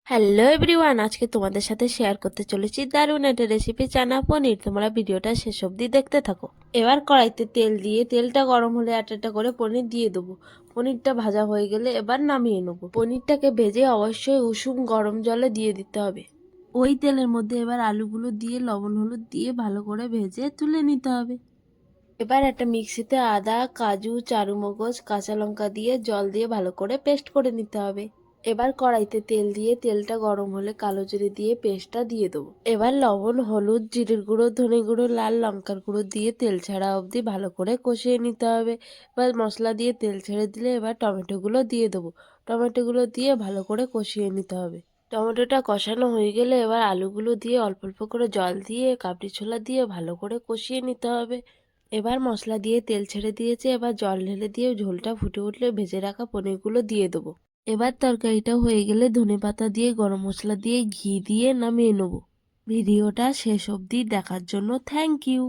Hello everyone, আজকে তোমাদের সাথে শেয়ার করতে চলেছি দারুণ একটা রেসিপি চানা পনির। তোমরা ভিডিওটা শেষ অবধি দেখতে থাকো। এবার কড়াইতে তেল দিয়ে তেলটা গরম হলে একটা করে পনির দিয়ে দেবো। পনিরটা ভাজা হয়ে গেলে এবার নামিয়ে নেবো। পনিরটাকে ভেজে অবশ্যই উষুম গরম জলে দিয়ে দিতে হবে। ওই তেলের মধ্যে এবার আলুগুলো দিয়ে লবণ হলুদ দিয়ে ভালো করে ভেজে তুলে নিতে হবে। এবার একটা মিক্সিতে আদা, কাজু, চারুমগজ, কাঁচা লঙ্কা দিয়ে জল দিয়ে ভালো করে পেস্ট করে নিতে হবে। এবার কড়াইতে তেল দিয়ে তেলটা গরম হলে কালো জিরে দিয়ে পেস্টটা দিয়ে দেবো। এবার লবণ, হলুদ, জিরের গুঁড়ো, ধনে গুঁড়ো, লাল লঙ্কার গুঁড়ো দিয়ে তেল ছাড়া অবধি ভালো করে কষিয়ে নিতে হবে। এবার মশলা দিয়ে তেল ছেড়ে দিলে এবার টমেটোগুলো দিয়ে দেবো। টমেটোগুলো দিয়ে ভালো করে কষিয়ে নিতে হবে। টমেটোটা কষানো হয়ে গেলে এবার আলুগুলো দিয়ে অল্প অল্প করে জল দিয়ে কাবলি ছোলা দিয়ে ভালো করে কষিয়ে নিতে হবে। এবার মশলা দিয়ে তেল ছেড়ে দিয়েছে, এবার জল ঢেলে দিয়ে ঝোলটা ফুটে উঠলে ভেজে রাখা পনিরগুলো দিয়ে দেবো। এবার তরকারিটা হয়ে গেলে ধনেপাতা দিয়ে, গরম মশলা দিয়ে, ঘি দিয়ে নামিয়ে নেবো। ভিডিওটা শেষ অবধি দেখার জন্য থ্যাংক ইউ।